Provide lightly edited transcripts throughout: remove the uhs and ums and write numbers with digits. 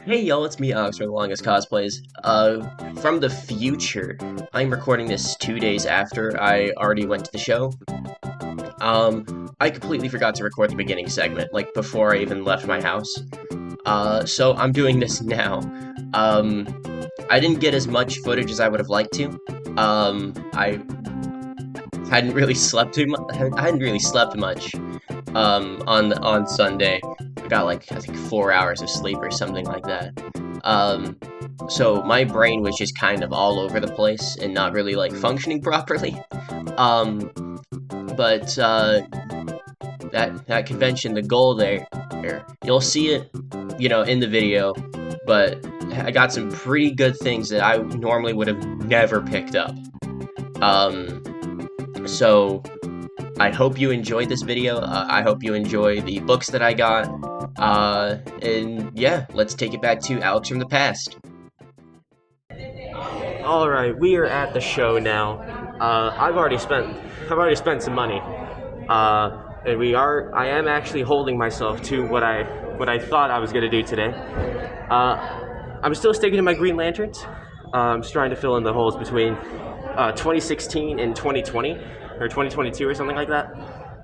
Hey y'all, it's me, Alex from the Longest Cosplays. From the future. I'm recording this 2 days after I already went to the show. I completely forgot to record the beginning segment, like before I even left my house. So I'm doing this now. I didn't get as much footage as I would have liked to. I hadn't really slept much, on Sunday. I got like, I think 4 hours of sleep or something like that. So my brain was just kind of all over the place and not really like functioning properly. But that convention, the goal there, you'll see it, in the video, but I got some pretty good things that I normally would have never picked up. So I hope you enjoyed this video. I hope you enjoy the books that I got. And yeah, let's take it back to Alex from the past. Alright, we are at the show now. I've already spent some money. And I am actually holding myself to what I thought I was gonna do today. I'm still sticking to my Green Lanterns. I'm just trying to fill in the holes between 2016 and 2020, or 2022 or something like that.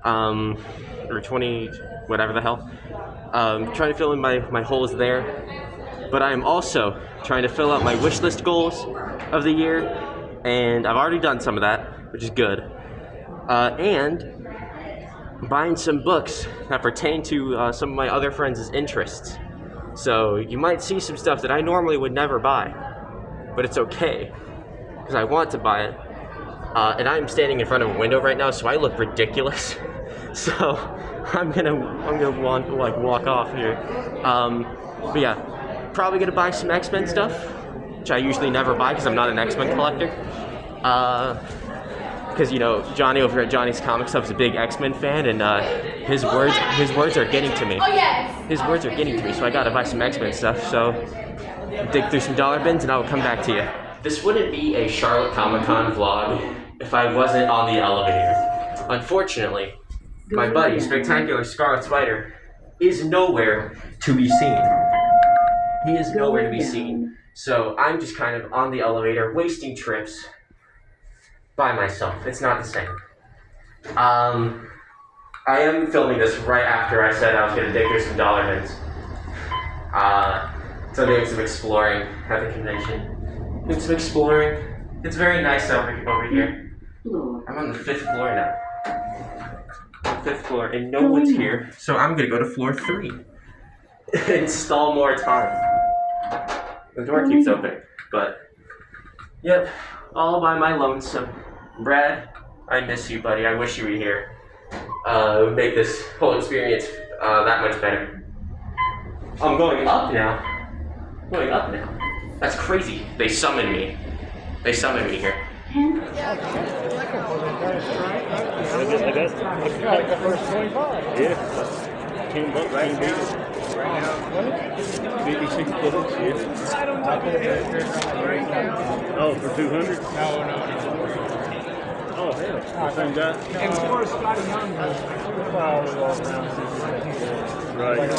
Or 20, whatever the hell. Trying to fill in my holes there. But I am also trying to fill out my wishlist goals of the year. And I've already done some of that, which is good. And buying some books that pertain to some of my other friends' interests. So you might see some stuff that I normally would never buy. But it's okay, because I want to buy it. And I'm standing in front of a window right now, so I look ridiculous. So I'm gonna walk off here. But yeah, probably gonna buy some X-Men stuff, which I usually never buy because I'm not an X-Men collector. Because Johnny over at Johnny's Comic Stuff is a big X-Men fan, and his words are getting to me. Oh yes. His words are getting to me, so I gotta buy some X-Men stuff. So dig through some dollar bins, and I will come back to you. This wouldn't be a Charlotte Comic Con vlog if I wasn't on the elevator. Unfortunately, my buddy, Spectacular Scarlet Spider, is nowhere to be seen. He is nowhere to be seen. So I'm just kind of on the elevator, wasting trips by myself. It's not the same. I am filming this right after I said I was going to dig through some dollar bins. So I'm doing some exploring at the convention. Doing some exploring. It's very nice over here. I'm on the 5th floor now. 5th floor, and no one's here, so I'm gonna go to floor 3 and stall more time. The door keeps open, but yep, all by my lonesome. Brad, I miss you, buddy. I wish you were here. It would make this whole experience that much better. I'm going up now. That's crazy. They summoned me. They summoned me here. I got the first 25. Yeah. $10 right now. 56 bullets, yeah. Oh, for 200? No. Oh, hell. Same guy? And of course, Scotty Young was probably all around. Right.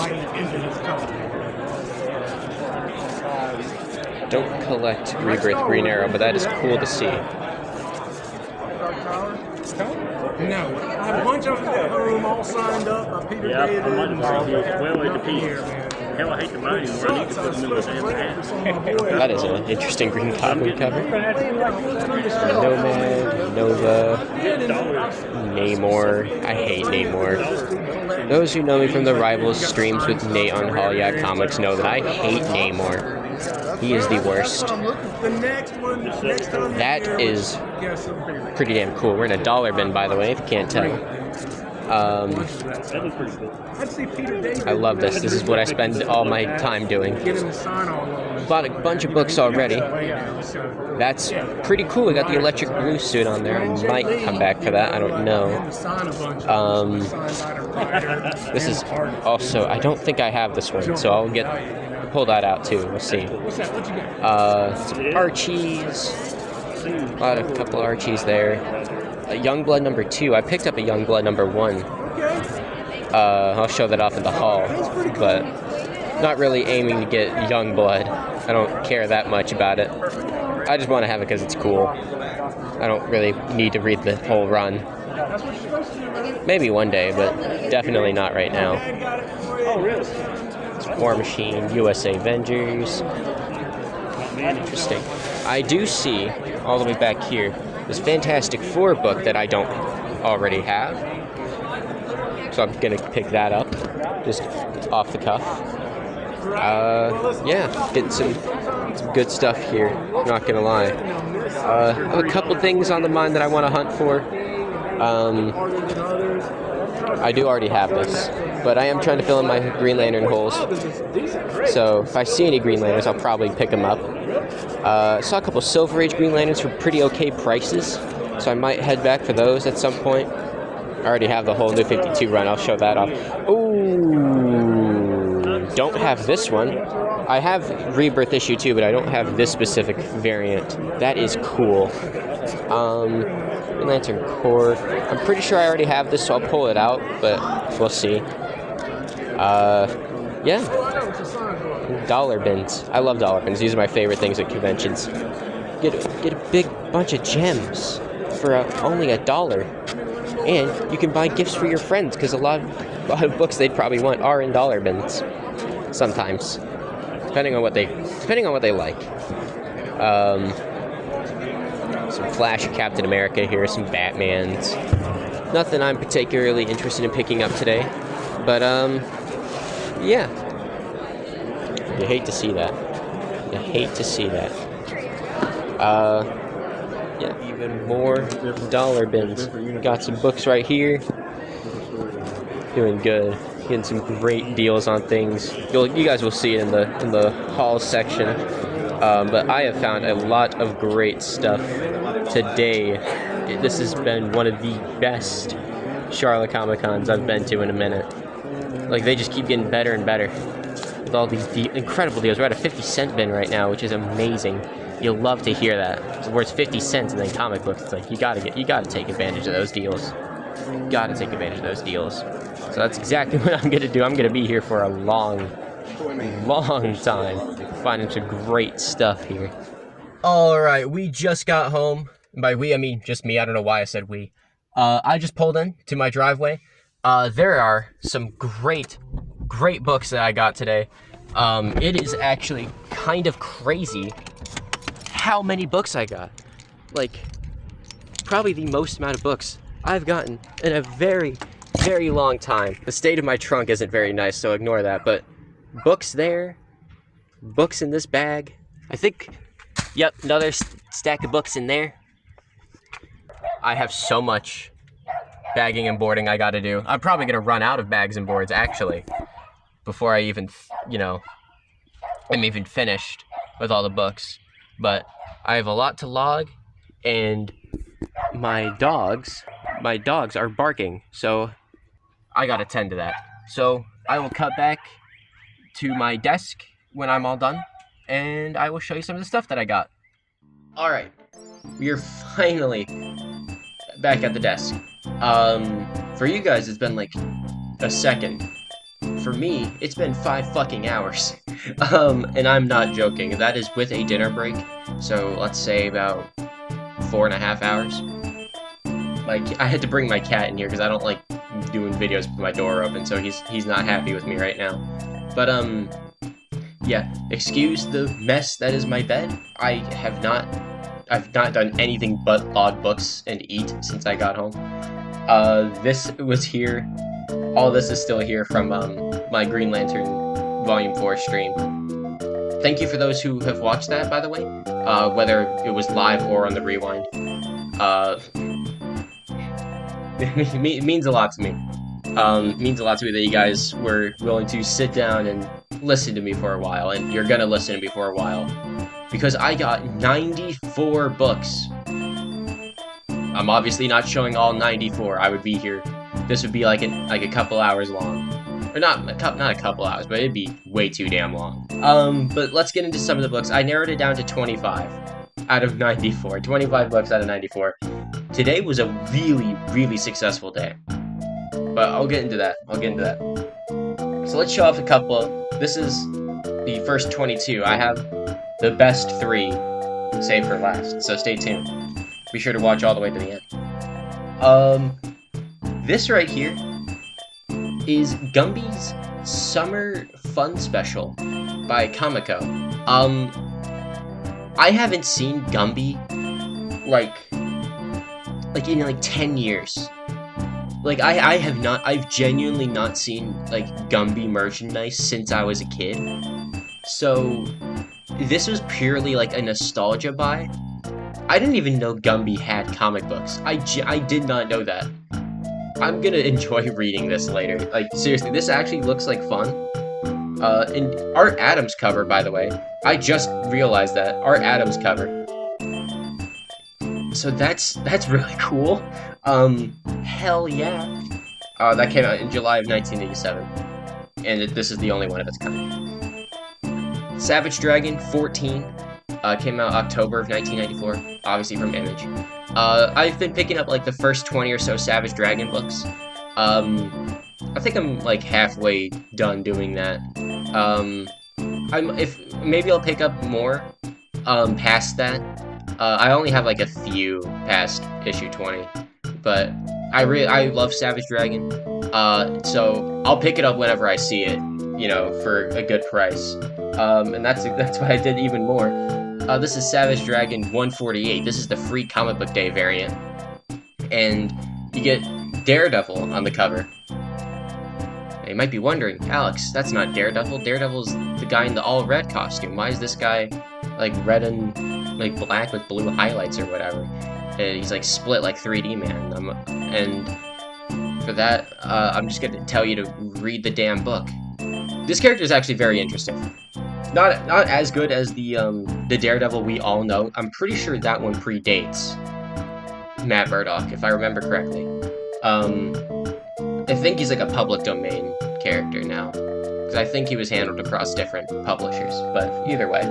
Don't collect Rebirth Green Arrow, but that is cool to see. No, I have a bunch of them in the room all signed up by Peter David. Well, it depends. Hell, I hate to buy anymore. I need to put them in the damn. That is an interesting Green Goblin cover. Nomad, Nova, Namor. I hate Namor. Those who know me from the Rivals streams with Nate on Hollywood Comics know that I hate Namor. He is the worst. That is pretty damn cool. We're in a dollar bin, by the way, if you can't tell. I love this. This is what I spend all my time doing. Bought a bunch of books already. That's pretty cool. I got the electric blue suit on there. I might come back for that. I don't know. This is also, I don't think I have this one, so I'll pull that out too. We'll see. Some Archies. A couple of Archies there. Youngblood number 2. I picked up a Youngblood number 1. I'll show that off in the hall. But not really aiming to get young blood. I don't care that much about it. I just want to have it because it's cool. I don't really need to read the whole run. Maybe one day, but definitely not right now. Oh, really? War Machine, USA Avengers. Interesting. I do see, all the way back here, this Fantastic Four book that I don't already have. So I'm gonna pick that up, just off the cuff. Yeah, getting some good stuff here, not gonna lie. I have a couple things on the mind that I want to hunt for. I do already have this, but I am trying to fill in my Green Lantern holes. So if I see any Green Lanterns, I'll probably pick them up. Saw a couple Silver Age Green Lanterns for pretty okay prices, so I might head back for those at some point. I already have the whole New 52 run, I'll show that off. Ooh, don't have this one. I have Rebirth issue 2, but I don't have this specific variant. That is cool. Green Lantern Corps. I'm pretty sure I already have this, so I'll pull it out, but we'll see. Yeah. Dollar bins. I love dollar bins. These are my favorite things at conventions. Get a big bunch of gems for only $1. And you can buy gifts for your friends, because a lot of books they'd probably want are in dollar bins. Sometimes. Depending on what they like. Some Flash Captain America here, some Batmans. Nothing I'm particularly interested in picking up today. But yeah. You hate to see that. You hate to see that. Yeah, even more dollar bins. Got some books right here. Doing good. Getting some great deals on things. You guys will see it in the haul section. But I have found a lot of great stuff today. This has been one of the best Charlotte Comic Cons I've been to in a minute. Like, they just keep getting better and better with all these incredible deals. We're at a 50-cent bin right now, which is amazing. You'll love to hear that. It's worth 50 cents, and then comic books, it's like you gotta take advantage of those deals. You gotta take advantage of those deals. So that's exactly what I'm gonna do. I'm gonna be here for a long time, finding some great stuff here. All right, we just got home. By we, I mean just me. I don't know why I said we. I just pulled in to my driveway. There are some great books that I got today. It is actually kind of crazy how many books I got. Like, probably the most amount of books I've gotten in a very, very long time. The state of my trunk isn't very nice, so ignore that, but books there, books in this bag. I think, yep, another stack of books in there. I have so much bagging and boarding I gotta do. I'm probably gonna run out of bags and boards, actually, before I even, I'm even finished with all the books. But I have a lot to log, and my dogs are barking, so I gotta tend to that. So I will cut back to my desk when I'm all done, and I will show you some of the stuff that I got. Alright, we are finally back at the desk. For you guys, it's been like a second. For me, it's been 5 fucking hours. And I'm not joking. That is with a dinner break. So let's say about 4.5 hours. Like, I had to bring my cat in here because I don't like doing videos with my door open, so he's not happy with me right now. But yeah, excuse the mess that is my bed. I've not done anything but log books and eat since I got home. This was here. All this is still here from my Green Lantern Volume 4 stream. Thank you for those who have watched that, by the way, whether it was live or on the rewind. It means a lot to me. It means a lot to me that you guys were willing to sit down and listen to me for a while, and you're gonna listen to me for a while, because I got 94 books. I'm obviously not showing all 94. I would be here. This would be like a couple hours long. Or not a couple hours, but it'd be way too damn long. But let's get into some of the books. I narrowed it down to 25 out of 94. 25 books out of 94. Today was a really, really successful day. But I'll get into that. So let's show off a couple of this is the first 22. I have the best 3 saved for last, so stay tuned. Be sure to watch all the way to the end. This right here is Gumby's Summer Fun Special by Comico. I haven't seen Gumby like in like 10 years. Like I've genuinely not seen like Gumby merchandise since I was a kid. So this was purely like a nostalgia buy. I didn't even know Gumby had comic books. I did not know that. I'm gonna enjoy reading this later. Like, seriously, this actually looks like fun. And Art Adams cover, by the way. I just realized that. Art Adams cover. So that's really cool. Hell yeah. That came out in July of 1987. And this is the only one of its kind. Savage Dragon 14 came out October of 1994, obviously from Image. I've been picking up like the first 20 or so Savage Dragon books. I think I'm like halfway done doing that. Maybe I'll pick up more past that. I only have like a few past issue 20, but I love Savage Dragon. So I'll pick it up whenever I see it, you know, for a good price. And that's why I did even more. This is Savage Dragon 148. This is the free comic book day variant. And you get Daredevil on the cover. Now, you might be wondering, Alex, that's not Daredevil. Daredevil's the guy in the all-red costume. Why is this guy, like, red and, like, black with blue highlights or whatever? He's, like, split like 3D Man. And for that, I'm just gonna tell you to read the damn book. This character is actually very interesting. Not as good as the Daredevil we all know. I'm pretty sure that one predates Matt Murdock, if I remember correctly. I think he's like a public domain character now, because I think he was handled across different publishers. But either way,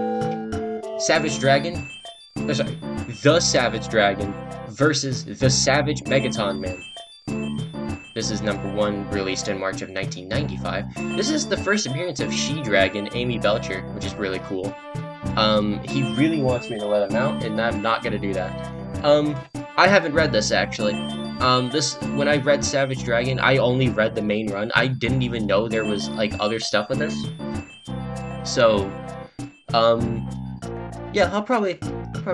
Savage Dragon, the Savage Dragon versus the Savage Megaton Man. This is #1, released in March of 1995. This is the first appearance of She-Dragon, Amy Belcher, which is really cool. He really wants me to let him out, and I'm not gonna do that. I haven't read this, actually. When I read Savage Dragon, I only read the main run. I didn't even know there was, like, other stuff with this. So, yeah, I'll probably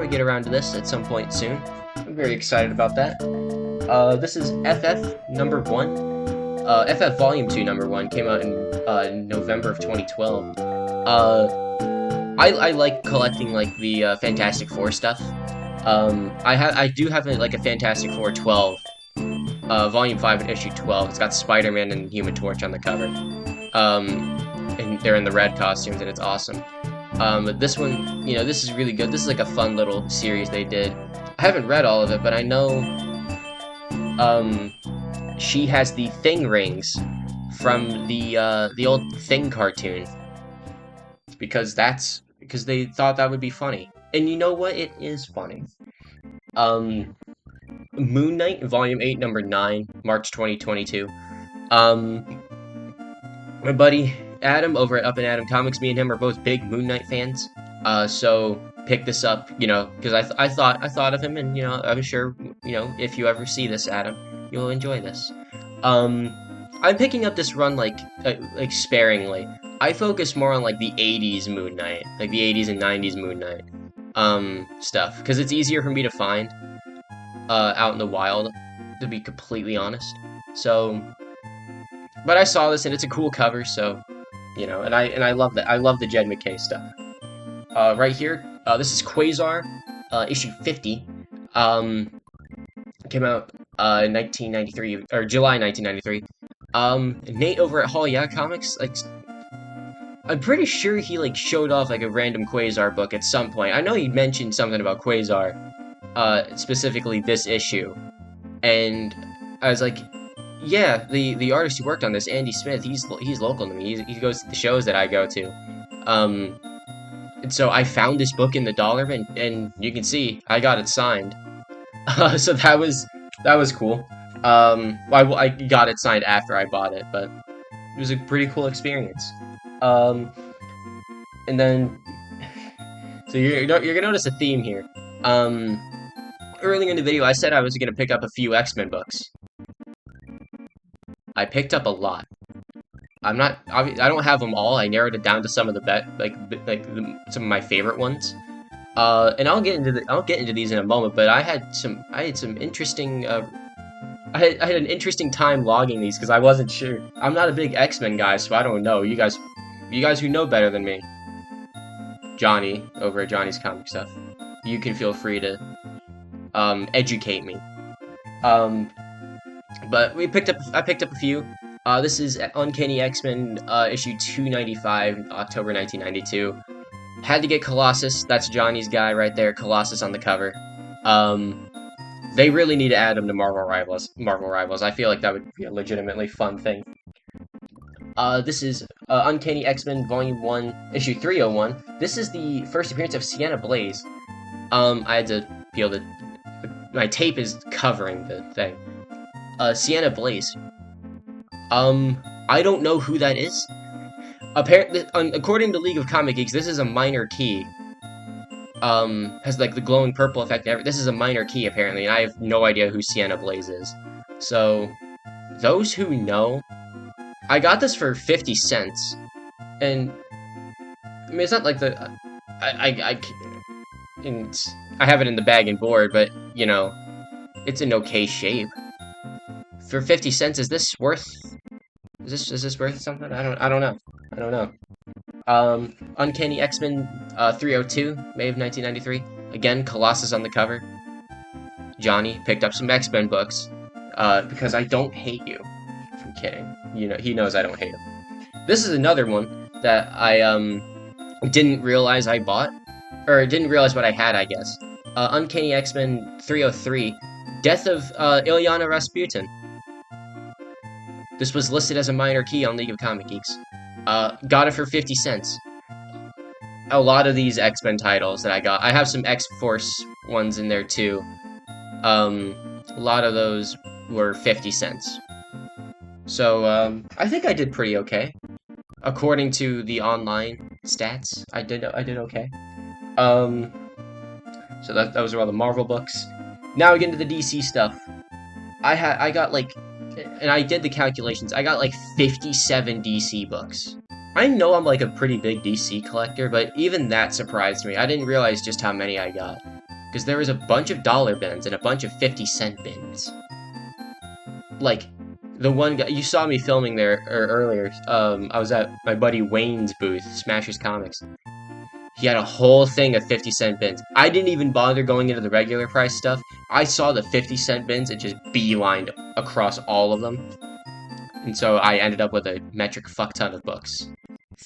get around to this at some point soon. I'm very excited about that. This is FF #1. FF Volume 2 #1 came out in November of 2012. I like collecting like the Fantastic Four stuff. I do have a Fantastic Four 12, Volume 5 and issue 12. It's got Spider-Man and Human Torch on the cover. And they're in the red costumes, and it's awesome. But this one, you know, this is really good. This is like a fun little series they did. I haven't read all of it, but I know she has the Thing rings from the old Thing cartoon, because they thought that would be funny. And you know what? It is funny. Moon Knight, Volume 8, number 9, March 2022. My buddy Adam over at Up and Adam Comics, me and him are both big Moon Knight fans. So pick this up, you know, because I thought of him, and you know, I'm sure, you know, if you ever see this, Adam, you'll enjoy this. I'm picking up this run like sparingly. I focus more on like the 80s Moon Knight, like the 80s and 90s Moon Knight stuff, because it's easier for me to find out in the wild, to be completely honest. So, but I saw this and it's a cool cover, so you know, and I love that. I love the Jed McKay stuff. Right here, this is Quasar, issue 50. Came out in 1993, or July 1993. Nate over at Hall Yeah Comics, like, I'm pretty sure he like showed off like a random Quasar book at some point. I know he mentioned something about Quasar, specifically this issue, and I was like, yeah, the artist who worked on this, Andy Smith, he's local to me. He goes to the shows that I go to. And so I found this book in the dollar bin, and you can see I got it signed. So that was cool. I got it signed after I bought it, but it was a pretty cool experience. And then, so you're gonna notice a theme here. Earlier in the video, I said I was gonna pick up a few X-Men books. I picked up a lot. I don't have them all. I narrowed it down to some of the some of my favorite ones. And I'll get into these in a moment. But I had some interesting. I had an interesting time logging these because I wasn't sure. I'm not a big X-Men guy, so I don't know. You guys who know better than me, Johnny over at Johnny's Comic Stuff, you can feel free to educate me. But I picked up a few. This is Uncanny X-Men issue 295, October 1992. Had to get Colossus. That's Johnny's guy right there. Colossus on the cover. They really need to add him to Marvel Rivals. I feel like that would be a legitimately fun thing. This is Uncanny X-Men Volume 1, Issue 301. This is the first appearance of Sienna Blaze. I had to peel my tape is covering the thing. Sienna Blaze. I don't know who that is. Apparently, according to League of Comic Geeks, this is a minor key. Has like the glowing purple effect. This is a minor key apparently, and I have no idea who Sienna Blaze is. So, those who know, I got this for 50 cents, and I mean it's not like the I have it in the bag and board, but you know, it's in okay shape. For 50 cents, is this worth? Is this worth something? I don't know. Uncanny X-Men 302, May of 1993. Again, Colossus on the cover. Johnny picked up some X-Men books because I don't hate you. I'm kidding. You know, he knows I don't hate him. This is another one that I didn't realize I bought, or didn't realize what I had, I guess. Uncanny X-Men 303, Death of Ilyana Rasputin. This was listed as a minor key on League of Comic Geeks. Got it for 50 cents. A lot of these X-Men titles that I got, I have some X-Force ones in there too. A lot of those were 50 cents. So, I think I did pretty okay. According to the online stats, I did okay. So those are all the Marvel books. Now we get into the DC stuff. I got like, and I did the calculations, I got like 57 DC books. I know I'm like a pretty big DC collector, but even that surprised me. I didn't realize just how many I got. Because there was a bunch of dollar bins and a bunch of 50-cent bins. Like, the one guy, you saw me filming there earlier, I was at my buddy Wayne's booth, Smashers Comics. He had a whole thing of 50-cent bins. I didn't even bother going into the regular price stuff. I saw the 50-cent bins and just beelined across all of them. And so I ended up with a metric fuck ton of books.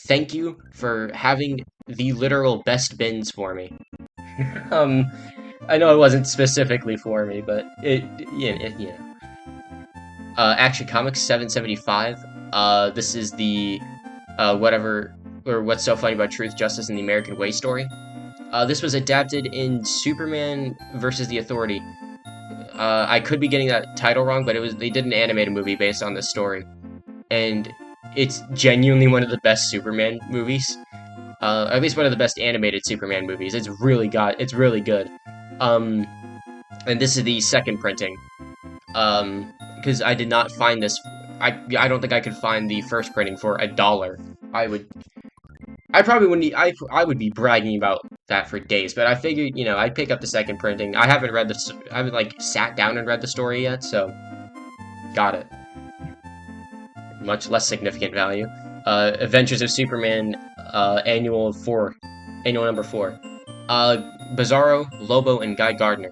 Thank you for having the literal best bins for me. I know it wasn't specifically for me, but Action Comics 775. This is the What's So Funny About Truth, Justice, and the American Way story. This was adapted in Superman vs. the Authority. I could be getting that title wrong, but they did an animated movie based on this story. And it's genuinely one of the best Superman movies. At least one of the best animated Superman movies. It's really good. And this is the second printing. Because I did not find this. I don't think I could find the first printing for $1. I probably wouldn't. I would be bragging about that for days, but I figured, you know, I'd pick up the second printing. I haven't like sat down and read the story yet, so got it. Much less significant value. Adventures of Superman, annual number 4. Bizarro, Lobo, and Guy Gardner.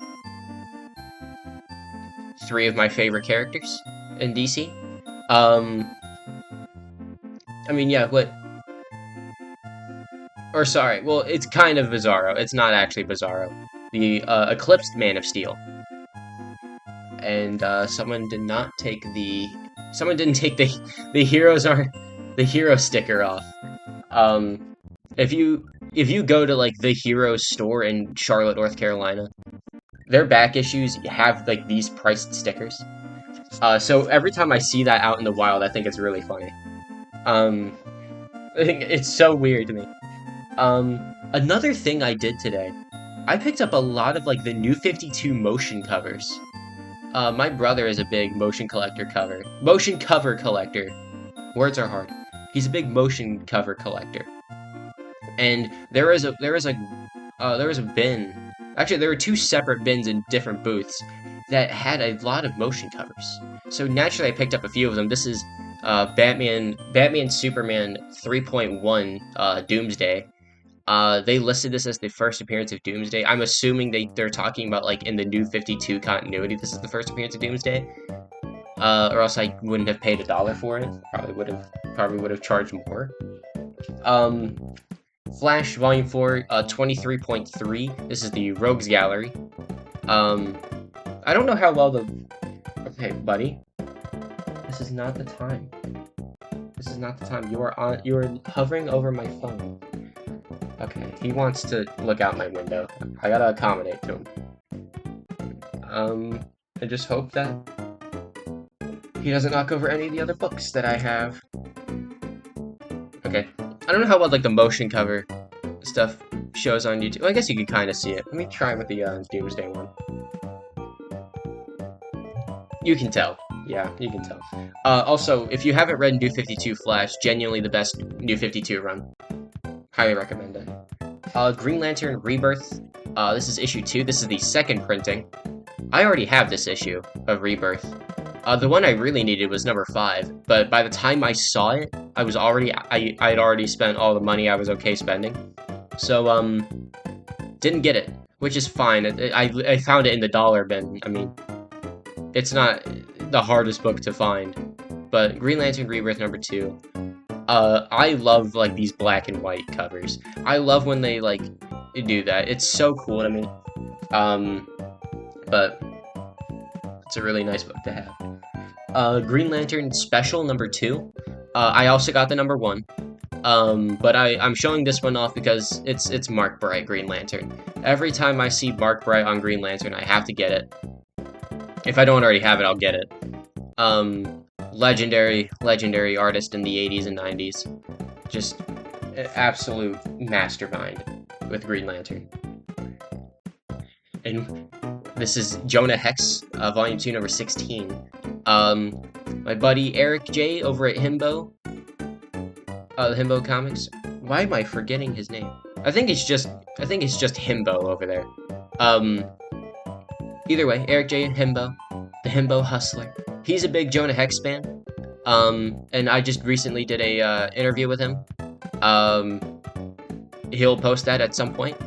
3 of my favorite characters in DC. I mean, yeah, what? Or sorry, well, it's kind of Bizarro. It's not actually Bizarro. The Eclipsed Man of Steel. And someone didn't take the hero sticker off. If you go to like the Hero store in Charlotte, North Carolina, their back issues have like these priced stickers. So every time I see that out in the wild, I think it's really funny. It's so weird to me. Another thing I did today, I picked up a lot of like the New 52 motion covers. My brother is a big motion cover collector. Words are hard. He's a big motion cover collector. And there was a bin. Actually, there were two separate bins in different booths that had a lot of motion covers. So naturally, I picked up a few of them. This is Batman Superman 3.1 Doomsday. They listed this as the first appearance of Doomsday. I'm assuming they're talking about like in the New 52 continuity. This is the first appearance of Doomsday. Or else I wouldn't have paid $1 for it. Probably would have charged more. Flash Volume 4, 23.3. This is the Rogues Gallery. I don't know how well the... Okay, buddy. This is not the time. This is not the time. You are hovering over my phone. Okay, he wants to look out my window. I gotta accommodate to him. I just hope that he doesn't knock over any of the other books that I have. Okay. I don't know how well, like, the motion cover stuff shows on YouTube. Well, I guess you can kind of see it. Let me try with the Doomsday one. You can tell. Yeah, you can tell. Also, if you haven't read New 52 Flash, genuinely the best New 52 run. Highly recommend it. Green Lantern Rebirth. This is issue 2. This is the second printing. I already have this issue of Rebirth. The one I really needed was number 5, but by the time I saw it, I had already spent all the money I was okay spending. So, didn't get it, which is fine. I found it in the dollar bin. I mean, it's not the hardest book to find. But Green Lantern Rebirth number 2. I love, like, these black and white covers. I love when they, like, do that. It's so cool to me. But it's a really nice book to have. Green Lantern Special number 2. I also got the number 1. But I'm showing this one off because it's Mark Bright Green Lantern. Every time I see Mark Bright on Green Lantern, I have to get it. If I don't already have it, I'll get it. Legendary artist in the 80s and 90s. Just absolute mastermind with Green Lantern. And this is Jonah Hex, Volume 2, number 16. My buddy Eric J over at Himbo, the Himbo Comics. Why am I forgetting his name? I think it's just Himbo over there. Either way, Eric J and Himbo, the Himbo Hustler. He's a big Jonah Hex fan. And I just recently did a interview with him. He'll post that at some point.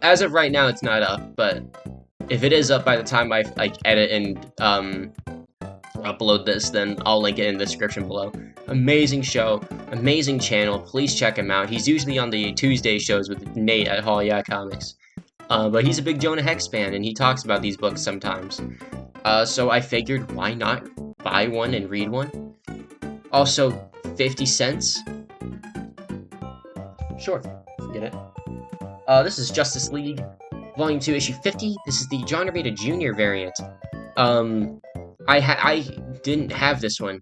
As of right now, it's not up, but if it is up by the time I edit and upload this, then I'll link it in the description below. Amazing show, amazing channel. Please check him out. He's usually on the Tuesday shows with Nate at Hall Yeah Comics. But he's a big Jonah Hex fan, and he talks about these books sometimes. So I figured, why not buy one and read one? Also, 50 cents. Sure, get it. This is Justice League, Volume 2, Issue 50. This is the John Romita Jr. variant. I didn't have this one.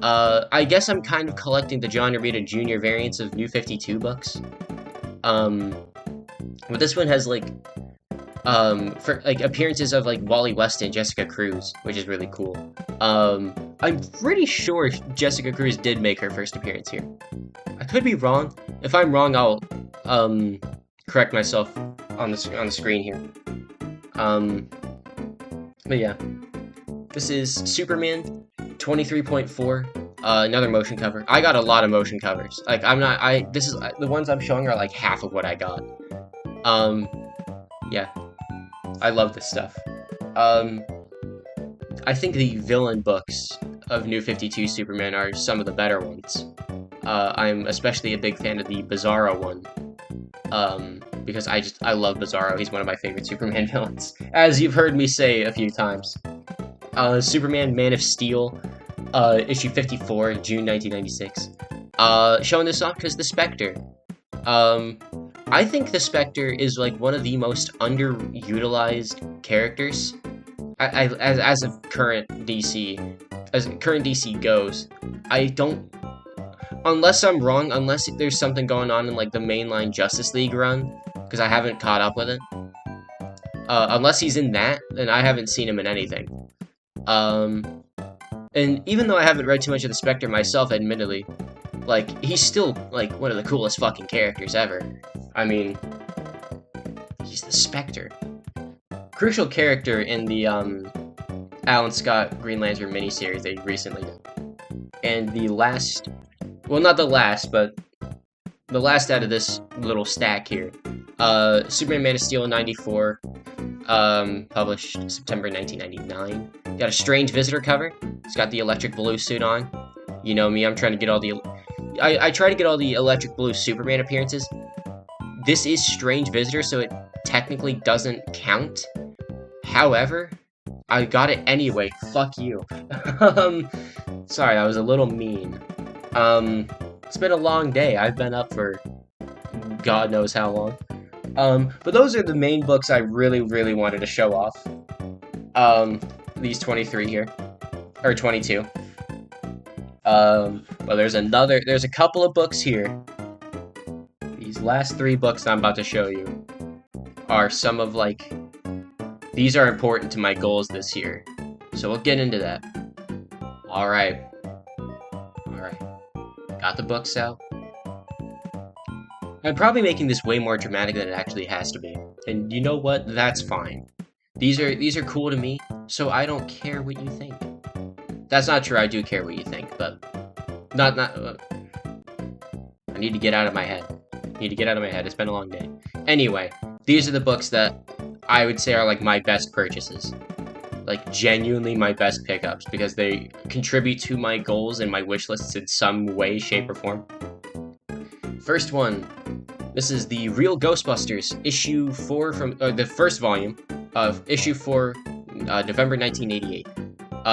I guess I'm kind of collecting the John Romita Jr. variants of New 52 books. But this one has, like, for, like, appearances of, like, Wally West and Jessica Cruz, which is really cool. I'm pretty sure Jessica Cruz did make her first appearance here. I could be wrong. If I'm wrong, I'll, correct myself on the screen here. But yeah. This is Superman 23.4, another motion cover. I got a lot of motion covers. Like, the ones I'm showing are like half of what I got. Yeah. I love this stuff. I think the villain books of New 52 Superman are some of the better ones. I'm especially a big fan of the Bizarro one. Because I love Bizarro. He's one of my favorite Superman villains, as you've heard me say a few times. Superman Man of Steel, issue 54, June 1996. Showing this off because the Spectre. I think the Spectre is like one of the most underutilized characters as of current DC. As current DC goes, unless I'm wrong, unless there's something going on in like the mainline Justice League run, because I haven't caught up with it. Unless he's in that, then I haven't seen him in anything. And even though I haven't read too much of the Spectre myself, admittedly, like, he's still, like, one of the coolest fucking characters ever. I mean, he's the Spectre. Crucial character in the, Alan Scott Green Lantern miniseries they recently did. And the last, well, not the last, but the last out of this little stack here. Superman Man of Steel 94, published September 1999. Got a Strange Visitor cover. It's got the electric blue suit on. You know me, I'm trying to get all the... I try to get all the electric blue Superman appearances. This is Strange Visitor, so it technically doesn't count. However, I got it anyway. Fuck you. Sorry, I was a little mean. It's been a long day. I've been up for God knows how long. But those are the main books I really, really wanted to show off. These 23 here. Or 22. Well, there's a couple of books here. These last 3 books I'm about to show you are some of, like, these are important to my goals this year. So we'll get into that. Alright. Got the books out. I'm probably making this way more dramatic than it actually has to be. And you know what? That's fine. These are cool to me, so I don't care what you think. That's not true, I do care what you think, but... I need to get out of my head. It's been a long day. Anyway, these are the books that I would say are, like, my best purchases. Like, genuinely my best pickups, because they contribute to my goals and my wish lists in some way, shape, or form. First one. This is the Real Ghostbusters, issue 4 from, the first volume of issue 4, November 1988.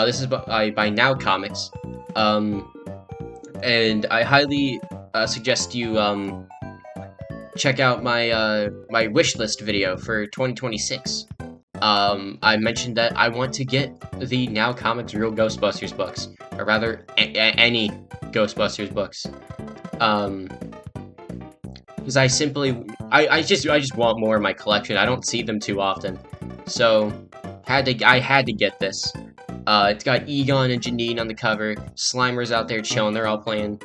This is by Now Comics. And I highly suggest you check out my my wish list video for 2026. I mentioned that I want to get the Now Comics Real Ghostbusters books, or rather, any Ghostbusters books. Because I just want more in my collection. I don't see them too often, so I had to get this. It's got Egon and Janine on the cover. Slimer's out there chilling. They're playing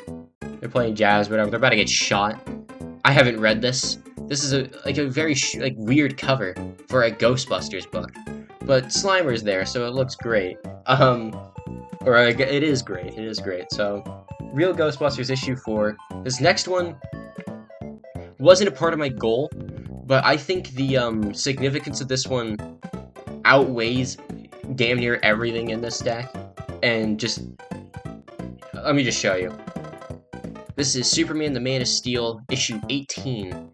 jazz, whatever. They're about to get shot. I haven't read this. This is a very weird cover for a Ghostbusters book, but Slimer's there, so it looks great. It is great. So, Real Ghostbusters issue 4. This next one wasn't a part of my goal, but I think the significance of this one outweighs damn near everything in this stack. And let me just show you. This is Superman the Man of Steel, issue 18.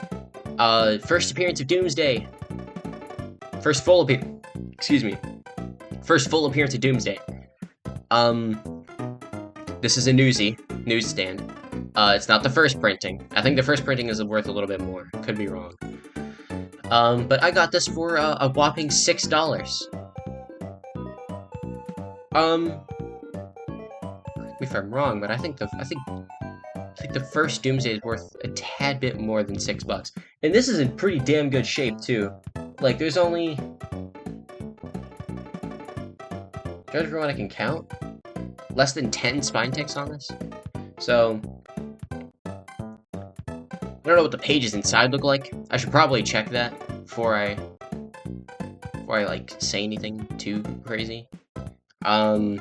First appearance of Doomsday. First full appearance of Doomsday. This is a newsstand. It's not the first printing. I think the first printing is worth a little bit more. Could be wrong. But I got this for a whopping $6. If I'm wrong, but I think the first Doomsday is worth a tad bit more than $6. And this is in pretty damn good shape too. Like, there's only, judge for what I can count, less than 10 spine ticks on this. So I don't know what the pages inside look like. I should probably check that before I like say anything too crazy. I'm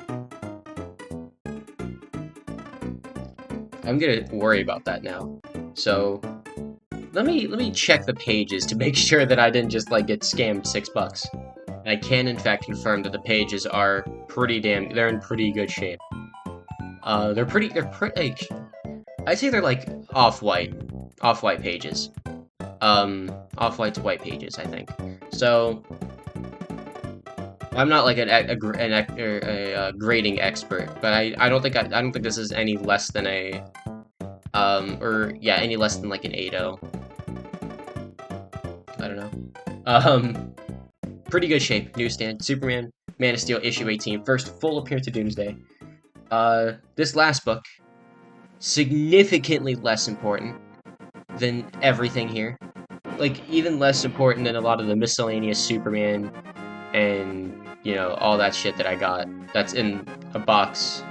gonna worry about that now. So let me check the pages to make sure that I didn't just like get scammed $6. And I can in fact confirm that the pages are they're in pretty good shape. They're pretty I'd say they're like off-white pages. Off-white to white pages, I think. So I'm not like a grading expert, but I don't think this is any less than any less than like an 8.0. I don't know. Pretty good shape. Newsstand. Superman, Man of Steel, issue 18. First full appearance of Doomsday. This last book significantly less important than everything here. Like, even less important than a lot of the miscellaneous Superman and, you know, all that shit that I got that's in a box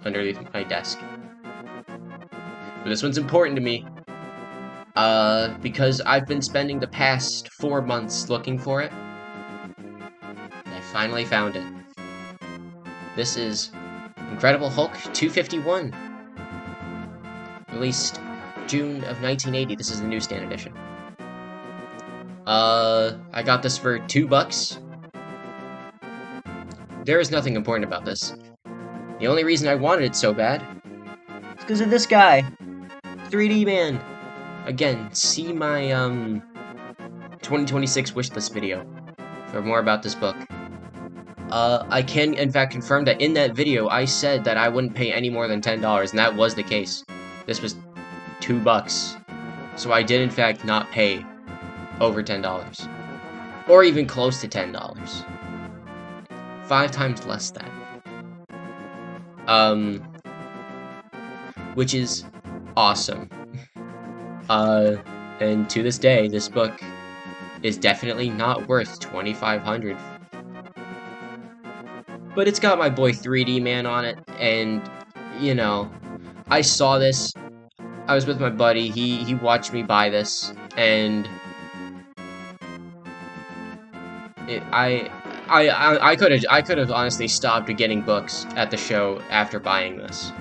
underneath my desk. But this one's important to me, because I've been spending the past 4 months looking for it. And I finally found it. This is Incredible Hulk 251. Released June of 1980. This is the newsstand edition. I got this for $2. There is nothing important about this. The only reason I wanted it so bad is because of this guy. 3D Man. Again, see my 2026 wishlist video for more about this book. I can in fact confirm that in that video I said that I wouldn't pay any more than $10, and that was the case. This was $2, so I did in fact not pay over $10, or even close to $10. 5 times less than. Which is awesome. And to this day, this book is definitely not worth $2,500. But it's got my boy 3D Man on it, and, you know, I saw this. I was with my buddy, he watched me buy this, and I could have honestly stopped getting books at the show after buying this,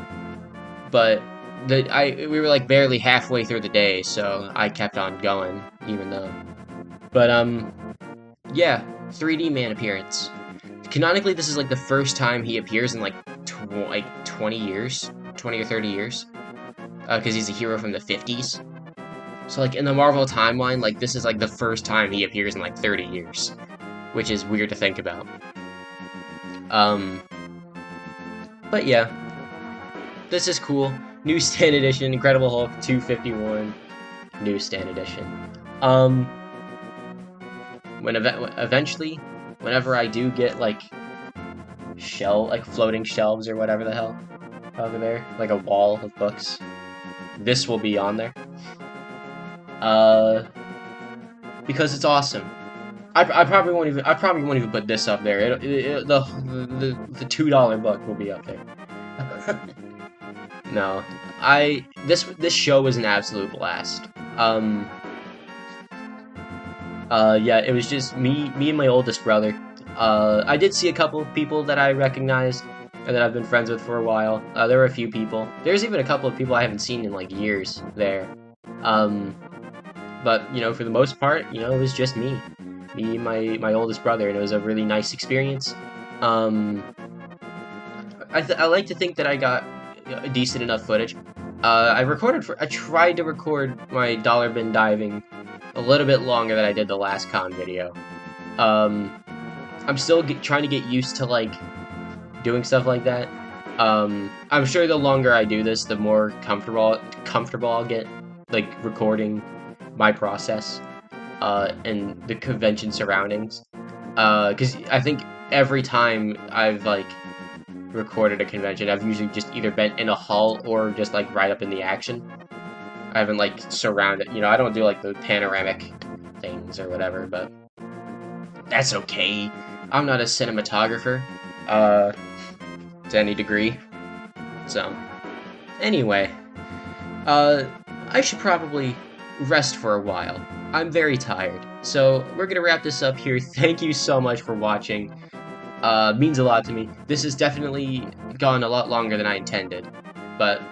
but we were like barely halfway through the day, so I kept on going even though. But yeah, 3D Man appearance. Canonically, this is like the first time he appears in like 20 years, 20 or 30 years, because he's a hero from the 50s. So like in the Marvel timeline, like this is like the first time he appears in like 30 years. Which is weird to think about. But yeah, this is cool. Newsstand edition, Incredible Hulk 251, newsstand edition. Eventually, whenever I do get like floating shelves or whatever the hell over there, like a wall of books, this will be on there. Because it's awesome. I probably won't even put this up there. The $2 book will be up there. No, this show was an absolute blast. Yeah, it was just me and my oldest brother. I did see a couple of people that I recognized and that I've been friends with for a while. There were a few people. There's even a couple of people I haven't seen in like years there. But you know, for the most part, you know, it was just me and my oldest brother, and it was a really nice experience. I like to think that I got decent enough footage. I tried to record my dollar bin diving a little bit longer than I did the last con video. I'm still trying to get used to like doing stuff like that. I'm sure the longer I do this, the more comfortable I'll get, like recording my process and the convention surroundings. Because I think every time I've like recorded a convention, I've usually just either been in a hall or just like right up in the action. I haven't like surrounded, you know, I don't do like the panoramic things or whatever, but that's okay. I'm not a cinematographer to any degree. So anyway, I should probably rest for a while. I'm very tired. So we're gonna wrap this up here. Thank you so much for watching. Means a lot to me. This has definitely gone a lot longer than I intended, but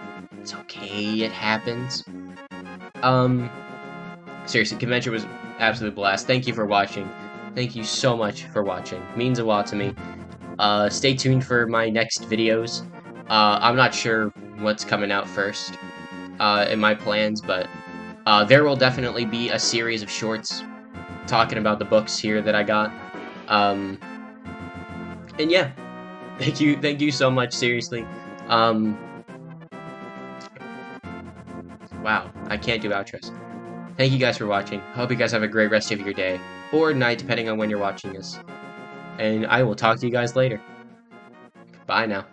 it's okay, it happens. Seriously, convention was absolute blast. Thank you for watching. Thank you so much for watching. Means a lot to me. Stay tuned for my next videos. I'm not sure what's coming out first in my plans, but there will definitely be a series of shorts talking about the books here that I got. And yeah, thank you so much, seriously. Wow, I can't do outros. Thank you guys for watching. Hope you guys have a great rest of your day, or night, depending on when you're watching this. And I will talk to you guys later. Bye now.